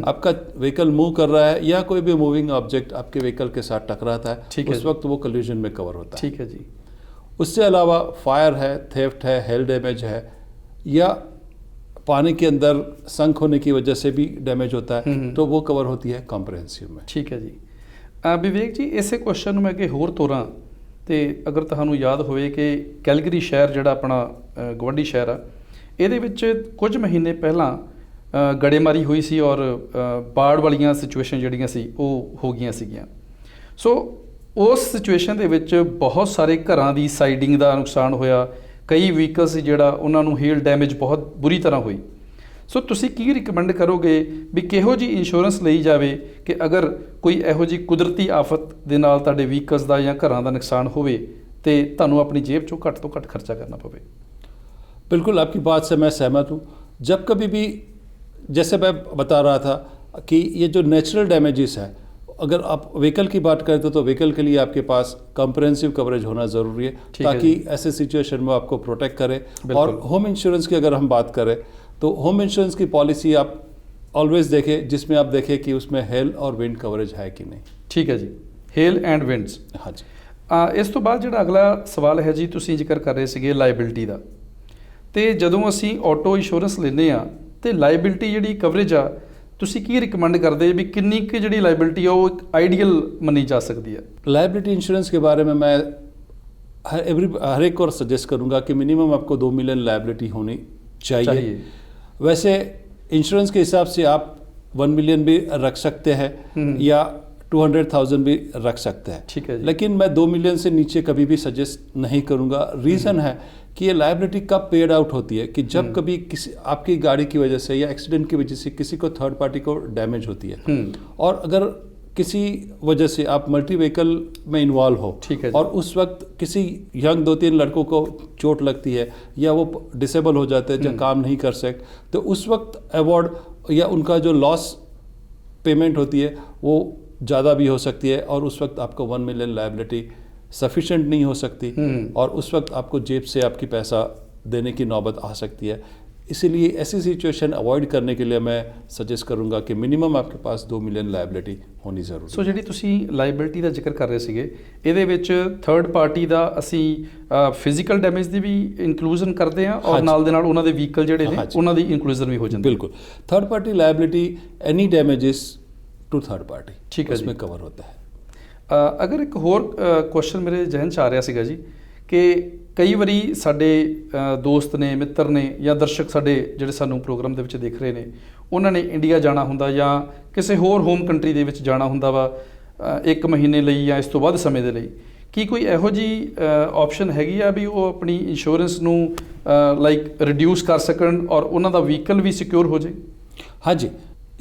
आपका व्हीकल मूव कर रहा है या कोई भी मूविंग ऑब्जेक्ट आपके व्हीकल के साथ टकराता है, उस वक्त वो कल्यूशन में कवर होता है। ठीक है जी। उससे अलावा फायर है, थेफ्ट है, हेल डैमेज है या पानी के अंदर संक होने की वजह से भी डैमेज होता है, तो वो कवर होती है कॉम्प्रिहेंसिव में। ठीक है जी। विवेक जी, इसे क्वेश्चन मैं अगे होर तोरां ਤੇ ਅਗਰ ਤੁਹਾਨੂੰ ਯਾਦ ਹੋਵੇ ਕਿ ਕੈਲਗਰੀ ਸ਼ਹਿਰ ਜਿਹੜਾ ਆਪਣਾ ਗਵਾਂਢੀ ਸ਼ਹਿਰ ਆ, ਇਹਦੇ ਵਿੱਚ ਕੁਝ ਮਹੀਨੇ ਪਹਿਲਾਂ ਗੜੇਮਾਰੀ ਹੋਈ ਸੀ ਔਰ ਬਾੜ ਵਾਲੀਆਂ ਸਿਚੁਏਸ਼ਨ ਜਿਹੜੀਆਂ ਸੀ ਉਹ ਹੋ ਗਈਆਂ ਸੀਗੀਆਂ। ਸੋ ਉਸ ਸਿਚੁਏਸ਼ਨ ਦੇ ਵਿੱਚ ਬਹੁਤ ਸਾਰੇ ਘਰਾਂ ਦੀ ਸਾਈਡਿੰਗ ਦਾ ਨੁਕਸਾਨ ਹੋਇਆ, ਕਈ ਵਹੀਕਲ ਸੀ ਜਿਹੜਾ ਉਹਨਾਂ ਨੂੰ ਹੇਲ ਡੈਮੇਜ ਬਹੁਤ ਬੁਰੀ ਤਰ੍ਹਾਂ ਹੋਈ। ਸੋ ਤੁਸੀਂ ਕੀ ਰਿਕਮੈਂਡ ਕਰੋਗੇ ਵੀ ਕਿਹੋ ਜਿਹੀ ਇੰਸ਼ੋਰੈਂਸ ਲਈ ਜਾਵੇ ਕਿ ਅਗਰ ਕੋਈ ਇਹੋ ਜਿਹੀ ਕੁਦਰਤੀ ਆਫਤ ਦੇ ਨਾਲ ਤੁਹਾਡੇ ਵਹੀਕਲਸ ਦਾ ਜਾਂ ਘਰਾਂ ਦਾ ਨੁਕਸਾਨ ਹੋਵੇ ਤੇ ਤੁਹਾਨੂੰ ਆਪਣੀ ਜੇਬ ਚੋਂ ਘੱਟ ਤੋਂ ਘੱਟ ਖਰਚਾ ਕਰਨਾ ਪਵੇ? बिल्कुल आपकी बात से मैं सहमत हूँ। जब कभी भी जैसे मैं बता रहा था कि ये जो नेचुरल डैमेजेस है, अगर आप व्हीकल की बात करते तो व्हीकल के लिए आपके पास कॉम्प्रिहेंसिव कवरेज होना ज़रूरी है ताकि ऐसे सिचुएशन में आपको प्रोटेक्ट करे। और होम इंश्योरेंस की अगर हम बात करें तो होम इंश्योरेंस की पॉलिसी आप ऑलवेज देखें जिसमें आप देखें कि उसमें हेल और विंड कवरेज है कि नहीं। ठीक है जी। Hello and winds. हाँ जी। ਇਸ ਤੋਂ ਬਾਅਦ ਜਿਹੜਾ ਅਗਲਾ ਸਵਾਲ ਹੈ ਜੀ, ਤੁਸੀਂ ਜ਼ਿਕਰ ਕਰ ਰਹੇ ਸੀਗੇ ਲਾਇਬਿਲਿਟੀ ਦਾ, ਤੇ ਜਦੋਂ ਅਸੀਂ ਆਟੋ ਇੰਸ਼ੋਰੈਂਸ ਲੈਂਦੇ ਆ ਤੇ ਲਾਇਬਿਲਿਟੀ ਜਿਹੜੀ ਕਵਰੇਜ ਆ ਤੁਸੀਂ ਕੀ ਰਿਕਮੈਂਡ ਕਰਦੇ ਵੀ ਕਿੰਨੀ ਕੁ ਜਿਹੜੀ ਲਾਇਬਿਲਿਟੀ ਆ ਉਹ ਇੱਕ ਆਈਡੀਅਲ ਮੰਨੀ ਜਾ ਸਕਦੀ ਹੈ? लायबिलिटी इंश्योरेंस के बारे में मैं हर एक और सजेस्ट करूँगा कि मिनिमम आपको 2 मिलियन लायबिलिटी होनी चाहिए। वैसे इंश्योरेंस के हिसाब से आप 1 मिलियन भी रख सकते हैं या 200,000 भी रख सकते हैं। ठीक है जी। लेकिन मैं 2 मिलियन से नीचे कभी भी सजेस्ट नहीं करूँगा। रीज़न है कि ये लायबिलिटी कब पेड आउट होती है कि जब कभी किसी आपकी गाड़ी की वजह से या एक्सीडेंट की वजह से किसी को थर्ड पार्टी को डैमेज होती है, और अगर किसी वजह से आप मल्टी व्हीकल में इन्वॉल्व हो, ठीक है जी। और उस वक्त किसी यंग 2-3 लड़कों को चोट लगती है या वो डिसेबल हो जाते हैं या काम नहीं कर सकते, तो उस वक्त अवार्ड या उनका जो लॉस पेमेंट होती है वो ज़्यादा भी हो सकती है, और उस वक्त आपको 1 मिलियन लायबिलिटी सफिशेंट नहीं हो सकती, और उस वक्त आपको जेब से आपकी पैसा देने की नौबत आ सकती है। इसीलिए ऐसी सिचुएशन अवॉइड करने के लिए मैं सजेस्ट करूंगा कि मिनिमम आपके पास 2 मिलियन लायबिलिटी होनी ਜ਼ਰੂਰੀ ਸੋ ਜਿਹੜੀ ਤੁਸੀਂ ਲਾਇਬਿਲਟੀ ਦਾ ਜ਼ਿਕਰ ਕਰ ਰਹੇ ਸੀਗੇ, ਇਹਦੇ ਵਿੱਚ ਥਰਡ ਪਾਰਟੀ ਦਾ ਅਸੀਂ ਫਿਜ਼ੀਕਲ ਡੈਮੇਜ ਦੀ ਵੀ ਇਨਕਲੂਜਨ ਕਰਦੇ ਹਾਂ, ਔਰ ਨਾਲ ਦੇ ਨਾਲ ਉਹਨਾਂ ਦੇ ਵਹੀਕਲ ਜਿਹੜੇ ਨੇ ਉਹਨਾਂ ਦੀ ਇਨਕਲੂਜਨ ਵੀ ਹੋ ਜਾਂਦੀ ਹੈ। बिल्कुल, third party liability any damages to third party, ठीक है उसमें जी। कवर होता है। ਅਗਰ ਇੱਕ ਹੋਰ ਕੁਐਸਚਨ ਮੇਰੇ ਜ਼ਿਹਨ 'ਚ ਆ ਰਿਹਾ ਸੀਗਾ ਜੀ, ਕਿ ਕਈ ਵਾਰੀ ਸਾਡੇ ਦੋਸਤ ਨੇ, ਮਿੱਤਰ ਨੇ, ਜਾਂ ਦਰਸ਼ਕ ਸਾਡੇ ਜਿਹੜੇ ਸਾਨੂੰ ਪ੍ਰੋਗਰਾਮ ਦੇ ਵਿੱਚ ਦੇਖ ਰਹੇ ਨੇ, ਉਹਨਾਂ ਨੇ ਇੰਡੀਆ ਜਾਣਾ ਹੁੰਦਾ ਜਾਂ ਕਿਸੇ ਹੋਰ ਹੋਮ ਕੰਟਰੀ ਦੇ ਵਿੱਚ ਜਾਣਾ ਹੁੰਦਾ ਵਾ 1 ਮਹੀਨੇ ਲਈ ਜਾਂ ਇਸ ਤੋਂ ਵੱਧ ਸਮੇਂ ਦੇ ਲਈ, ਕੀ ਕੋਈ ਇਹੋ ਜਿਹੀ ਆਪਸ਼ਨ ਹੈਗੀ ਆ ਵੀ ਉਹ ਆਪਣੀ ਇੰਸ਼ੋਰੈਂਸ ਨੂੰ ਲਾਈਕ ਰਿਡਿਊਸ ਕਰ ਸਕਣ ਔਰ ਉਹਨਾਂ ਦਾ ਵਹੀਕਲ ਵੀ ਸਿਕਿਉਰ ਹੋ ਜਾਏ? हाँ जी,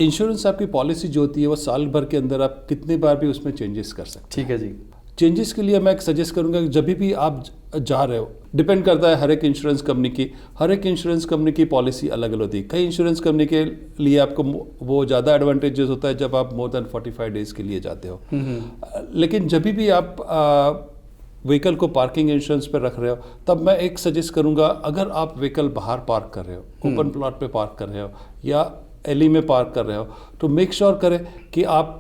इंश्योरेंस आपकी पॉलिसी जो होती है वो साल भर के अंदर आप कितनी बार भी उसमें चेंजेस कर सकते हैं। ठीक है जी। चेंजेस के लिए मैं सजेस्ट करूंगा कि जब भी आप जा रहे हो, डिपेंड करता है हर एक इंश्योरेंस कंपनी की, हर एक इंश्योरेंस कंपनी की पॉलिसी अलग अलग होती है। कई इंश्योरेंस कंपनी के लिए आपको वो ज़्यादा एडवांटेजेस होता है जब आप मोर देन 45 डेज़ के लिए जाते हो। लेकिन जब भी आप व्हीकल को पार्किंग इंश्योरेंस पर रख रहे हो, तब मैं एक सजेस्ट करूंगा, अगर आप व्हीकल बाहर पार्क कर रहे हो, ओपन प्लॉट पे पार्क कर रहे हो या एली में पार्क कर रहे हो, तो मेक श्योर करें कि आप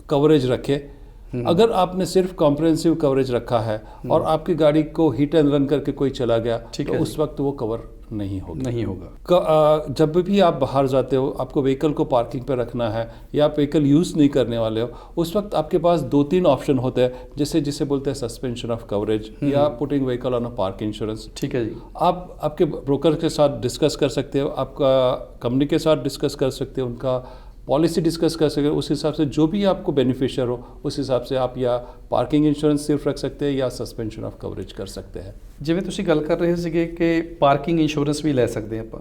कवरेज रखें। अगर आपने सिर्फ कॉम्प्रिहेंसिव कवरेज रखा है और आपकी गाड़ी को हिट एंड रन करके कोई चला गया, तो उस वक्त वो कवर नहीं होगा। जब भी आप बाहर जाते हो, आपको व्हीकल को पार्किंग पे रखना है या आप व्हीकल यूज़ नहीं करने वाले हो, उस वक्त आपके पास 2-3 ऑप्शन होते हैं, जिसे बोलते हैं सस्पेंशन ऑफ कवरेज या putting vehicle on a park insurance. ठीक है जी। आप आपके ब्रोकर के साथ डिस्कस कर सकते हो, आपका कंपनी के साथ डिस्कस कर सकते हो, उनका पॉलिसी डिस्कस कर सकते हो, उस हिसाब से जो भी आपको बेनिफिशियर हो उस हिसाब से आप या पार्किंग इंश्योरेंस सिर्फ रख सकते हैं या सस्पेंशन ऑफ कवरेज कर सकते हैं। ਜਿਵੇਂ ਤੁਸੀਂ ਗੱਲ ਕਰ ਰਹੇ ਸੀਗੇ ਕਿ ਪਾਰਕਿੰਗ ਇੰਸ਼ੋਰੈਂਸ ਵੀ ਲੈ ਸਕਦੇ ਆਪਾਂ,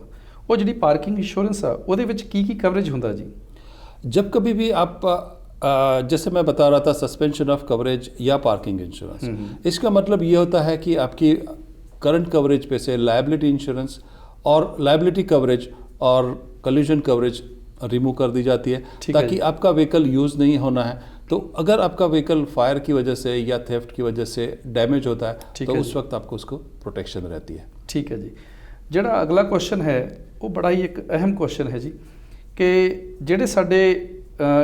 ਉਹ ਜਿਹੜੀ ਪਾਰਕਿੰਗ ਇੰਸ਼ੋਰੈਂਸ ਆ ਉਹਦੇ ਵਿੱਚ ਕੀ ਕੀ ਕਵਰੇਜ ਹੁੰਦਾ ਜੀ? जब कभी भी आप जैसे मैं बता रहा था सस्पेंशन ऑफ कवरेज या पार्किंग इंश्योरेंस, इसका मतलब ये होता है कि आपकी करंट कवरेज पे से लायबिलिटी इंश्योरेंस और लायबिलिटी कवरेज और कॉलिजन कवरेज रिमूव कर दी जाती है, ताकि आपका व्हीकल यूज़ नहीं होना है। तो अगर आपका व्हीकल फायर की वजह से या थेफ्ट की वजह से डैमेज होता है, तो उस वक्त आपको उसको प्रोटेक्शन रहती है। ठीक है जी। ਜਿਹੜਾ ਅਗਲਾ ਕੁਐਸਚਨ ਹੈ ਉਹ ਬੜਾ ਹੀ ਇੱਕ ਅਹਿਮ ਕੁਐਸਚਨ ਹੈ ਜੀ, ਕਿ ਜਿਹੜੇ ਸਾਡੇ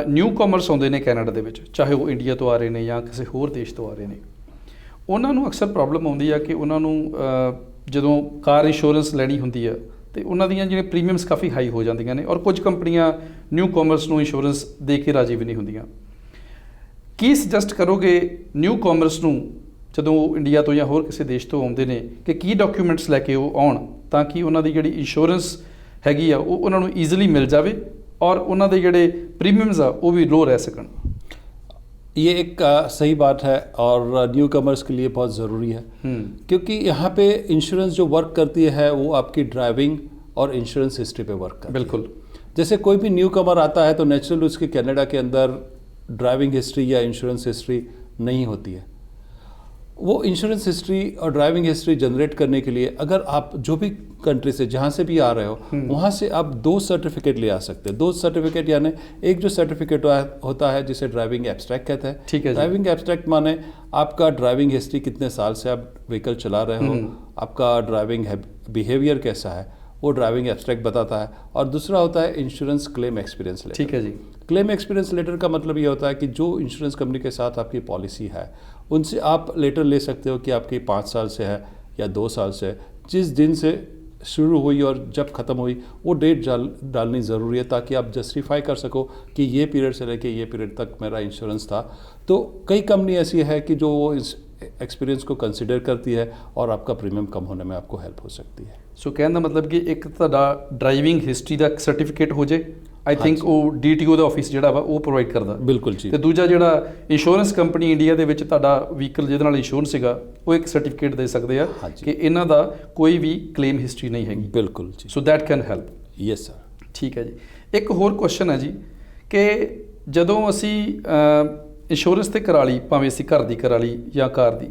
ਨਿਊ ਕਾਮਰਸ ਆਉਂਦੇ ਨੇ ਕੈਨੇਡਾ ਦੇ ਵਿੱਚ, ਚਾਹੇ ਉਹ ਇੰਡੀਆ ਤੋਂ ਆ ਰਹੇ ਨੇ ਜਾਂ ਕਿਸੇ ਹੋਰ ਦੇਸ਼ ਤੋਂ ਆ ਰਹੇ ਨੇ, ਉਹਨਾਂ ਨੂੰ ਅਕਸਰ ਪ੍ਰੋਬਲਮ ਆਉਂਦੀ ਆ ਕਿ ਉਹਨਾਂ ਨੂੰ ਜਦੋਂ ਕਾਰ ਇੰਸ਼ੋਰੈਂਸ ਲੈਣੀ ਹੁੰਦੀ ਆ ਤੇ ਉਹਨਾਂ ਦੀਆਂ ਜਿਹੜੇ ਪ੍ਰੀਮੀਅਮਸ ਕਾਫੀ ਹਾਈ ਹੋ ਜਾਂਦੀਆਂ ਨੇ, ਔਰ ਕੁਝ ਕੰਪਨੀਆਂ ਨਿਊ ਕਾਮਰਸ ਨੂੰ ਇੰਸ਼ੋਰੈਂਸ ਦੇ ਕੇ ਰਾਜੀ ਵੀ ਨਹੀਂ ਹੁੰਦੀਆਂ। ਕੀ ਸੁਜੈਸਟ ਕਰੋਗੇ ਨਿਊ ਕਾਮਰਸ ਨੂੰ ਜਦੋਂ ਉਹ ਇੰਡੀਆ ਤੋਂ ਜਾਂ ਹੋਰ ਕਿਸੇ ਦੇਸ਼ ਤੋਂ ਆਉਂਦੇ ਨੇ, ਕਿ ਕੀ ਡਾਕੂਮੈਂਟਸ ਲੈ ਕੇ ਉਹ ਆਉਣ ਤਾਂ ਕਿ ਉਹਨਾਂ ਦੀ ਜਿਹੜੀ ਇੰਸ਼ੋਰੈਂਸ ਹੈਗੀ ਆ ਉਹ ਉਹਨਾਂ ਨੂੰ ਈਜ਼ੀਲੀ ਮਿਲ ਜਾਵੇ ਔਰ ਉਹਨਾਂ ਦੇ ਜਿਹੜੇ ਪ੍ਰੀਮੀਅਮਸ ਆ ਉਹ ਵੀ ਲੋ ਰਹਿ ਸਕਣ? ये एक सही बात है और न्यू कमर्स के लिए बहुत ज़रूरी है, क्योंकि यहाँ पे इंश्योरेंस जो वर्क करती है वो आपकी ड्राइविंग और इंश्योरेंस हिस्ट्री पे वर्क करती है। बिल्कुल। जैसे कोई भी न्यू कमर आता है तो नेचुरली उसके कनाडा के अंदर ड्राइविंग हिस्ट्री या इंश्योरेंस हिस्ट्री नहीं होती है। वो इंश्योरेंस हिस्ट्री और ड्राइविंग हिस्ट्री जनरेट करने के लिए अगर आप जो भी कंट्री से जहाँ से भी आ रहे हो वहाँ से आप 2 सर्टिफिकेट ले आ सकते हैं। 2 सर्टिफिकेट यानी एक जो सर्टिफिकेट होता है जिसे ड्राइविंग एब्स्ट्रैक्ट कहते हैं। ठीक है। ड्राइविंग एब्स्ट्रैक्ट माने आपका ड्राइविंग हिस्ट्री, कितने साल से आप व्हीकल चला रहे हो, आपका ड्राइविंग बिहेवियर कैसा है, वो ड्राइविंग एब्स्ट्रैक्ट बताता है। और दूसरा होता है इंश्योरेंस क्लेम एक्सपीरियंस लेटर। ठीक है जी। क्लेम एक्सपीरियंस लेटर का मतलब ये होता है कि जो इंश्योरेंस कंपनी के साथ आपकी पॉलिसी है उनसे आप लेटर ले सकते हो कि आपकी 5 साल से है या 2 साल से है, जिस दिन से शुरू हुई और जब ख़त्म हुई वो डेट डालनी ज़रूरी है, ताकि आप जस्टिफाई कर सको कि ये पीरियड से लेके ये पीरियड तक मेरा इंश्योरेंस था। तो कई कंपनी ऐसी है कि जो वो इस एक्सपीरियंस को कंसिडर करती है और आपका प्रीमियम कम होने में आपको हेल्प हो सकती है। सो कहने का मतलब कि एक ਤੁਹਾਡਾ ਡਰਾਈਵਿੰਗ ਹਿਸਟਰੀ ਦਾ ਸਰਟੀਫਿਕੇਟ ਹੋ ਜੇ, आई थिंक ਉਹ DTO ਦਾ ਆਫਿਸ ਜਿਹੜਾ ਵਾ ਉਹ ਪ੍ਰੋਵਾਈਡ ਕਰਦਾ। ਬਿਲਕੁਲ ਜੀ। ਤੇ ਦੂਜਾ ਜਿਹੜਾ ਇੰਸ਼ੋਰੈਂਸ ਕੰਪਨੀ ਇੰਡੀਆ ਦੇ ਵਿੱਚ ਤੁਹਾਡਾ ਵਹੀਕਲ ਜਿਹਦੇ ਨਾਲ ਇੰਸ਼ੋਰੈਂਸ ਸੀਗਾ ਉਹ ਇੱਕ ਸਰਟੀਫਿਕੇਟ ਦੇ ਸਕਦੇ ਆ ਕਿ ਇਹਨਾਂ ਦਾ ਕੋਈ ਵੀ ਕਲੇਮ ਹਿਸਟਰੀ ਨਹੀਂ ਹੈਗੀ। ਬਿਲਕੁਲ ਜੀ। So that can help. Yes sir. ਠੀਕ ਹੈ ਜੀ। ਇੱਕ ਹੋਰ ਕੁਐਸਚਨ ਹੈ ਜੀ, ਕਿ ਜਦੋਂ ਅਸੀਂ ਇੰਸ਼ੋਰੈਂਸ ਤੇ ਕਰਾ ਲਈ, ਭਾਵੇਂ ਅਸੀਂ ਘਰ ਦੀ ਕਰਾ ਲਈ ਜਾਂ ਕਾਰ ਦੀ,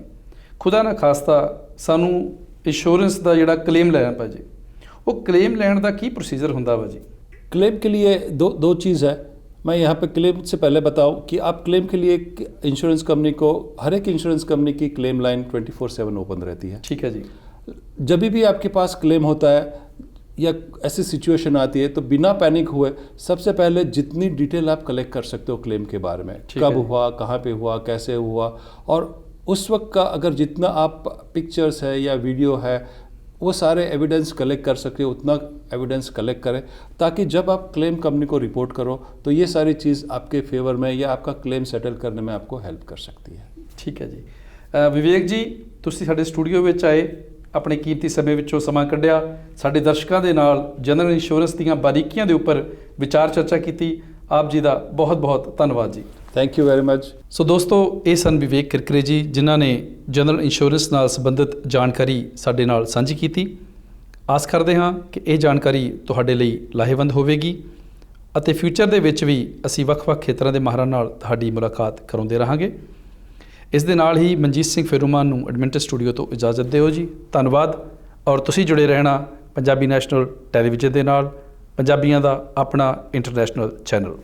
ਖੁਦਾ ਨਾ ਖਾਸਤਾ ਸਾਨੂੰ ਇੰਸ਼ੋਰੈਂਸ ਦਾ ਜਿਹੜਾ ਕਲੇਮ ਲੈਣਾ ਪੈ ਜੇ, ਉਹ ਕਲੇਮ ਲੈਣ ਦਾ ਕੀ ਪ੍ਰੋਸੀਜਰ ਹੁੰਦਾ ਵਾ ਜੀ? क्लेम के लिए दो चीज़ है। मैं यहाँ पे क्लेम से पहले बताऊँ कि आप क्लेम के लिए इंश्योरेंस कंपनी को, हर एक इंश्योरेंस कंपनी की क्लेम लाइन 24/7 ओपन रहती है। ठीक है जी। जब भी आपके पास क्लेम होता है या ऐसी सिचुएशन आती है तो बिना पैनिक हुए सबसे पहले जितनी डिटेल आप कलेक्ट कर सकते हो क्लेम के बारे में, कब हुआ, कहाँ पे हुआ, कैसे हुआ, और उस वक्त का अगर जितना आप पिक्चर्स है या वीडियो है वो सारे एविडेंस कलेक्ट कर सके उतना एविडेंस कलेक्ट करें, ताकि जब आप क्लेम कंपनी को रिपोर्ट करो तो ये सारी चीज़ आपके फेवर में या आपका क्लेम सेटल करने में आपको हेल्प कर सकती है। ठीक है जी। विवेक जी, ਤੁਸੀਂ ਸਾਡੇ ਸਟੂਡੀਓ ਵਿੱਚ ਆਏ, ਆਪਣੇ ਕੀਮਤੀ ਸਮੇਂ ਵਿੱਚੋਂ ਸਮਾਂ ਕੱਢਿਆ, ਸਾਡੇ ਦਰਸ਼ਕਾਂ ਦੇ ਨਾਲ ਜਨਰਲ ਇੰਸ਼ੋਰੈਂਸ ਦੀਆਂ ਬਾਰੀਕੀਆਂ ਦੇ ਉੱਪਰ ਵਿਚਾਰ ਚਰਚਾ ਕੀਤੀ। ਆਪ ਜੀ ਦਾ ਬਹੁਤ ਬਹੁਤ ਧੰਨਵਾਦ ਜੀ। Thank you very much. So ਦੋਸਤੋ, ਇਹ ਸਨ ਵਿਵੇਕ ਕਿਰਕਰੇ ਜੀ, ਜਿਨ੍ਹਾਂ ਨੇ ਜਨਰਲ ਇੰਸ਼ੋਰੈਂਸ ਨਾਲ ਸੰਬੰਧਿਤ ਜਾਣਕਾਰੀ ਸਾਡੇ ਨਾਲ ਸਾਂਝੀ ਕੀਤੀ। ਆਸ ਕਰਦੇ ਹਾਂ ਕਿ ਇਹ ਜਾਣਕਾਰੀ ਤੁਹਾਡੇ ਲਈ ਲਾਹੇਵੰਦ ਹੋਵੇਗੀ ਅਤੇ ਫਿਊਚਰ ਦੇ ਵਿੱਚ ਵੀ ਅਸੀਂ ਵੱਖ-ਵੱਖ ਖੇਤਰਾਂ ਦੇ ਮਾਹਰਾਂ ਨਾਲ ਤੁਹਾਡੀ ਮੁਲਾਕਾਤ ਕਰਾਉਂਦੇ ਰਹਾਂਗੇ। ਇਸ ਦੇ ਨਾਲ ਹੀ ਮਨਜੀਤ ਸਿੰਘ ਫੇਰੂਮਾਨ ਨੂੰ ਐਡਮਿੰਟਸ ਸਟੂਡੀਓ ਤੋਂ ਇਜਾਜ਼ਤ ਦਿਓ ਜੀ। ਧੰਨਵਾਦ। ਔਰ ਤੁਸੀਂ ਜੁੜੇ ਰਹਿਣਾ ਪੰਜਾਬੀ ਨੈਸ਼ਨਲ ਟੈਲੀਵਿਜ਼ਨ ਦੇ ਨਾਲ, ਪੰਜਾਬੀਆਂ ਦਾ ਆਪਣਾ ਇੰਟਰਨੈਸ਼ਨਲ ਚੈਨਲ।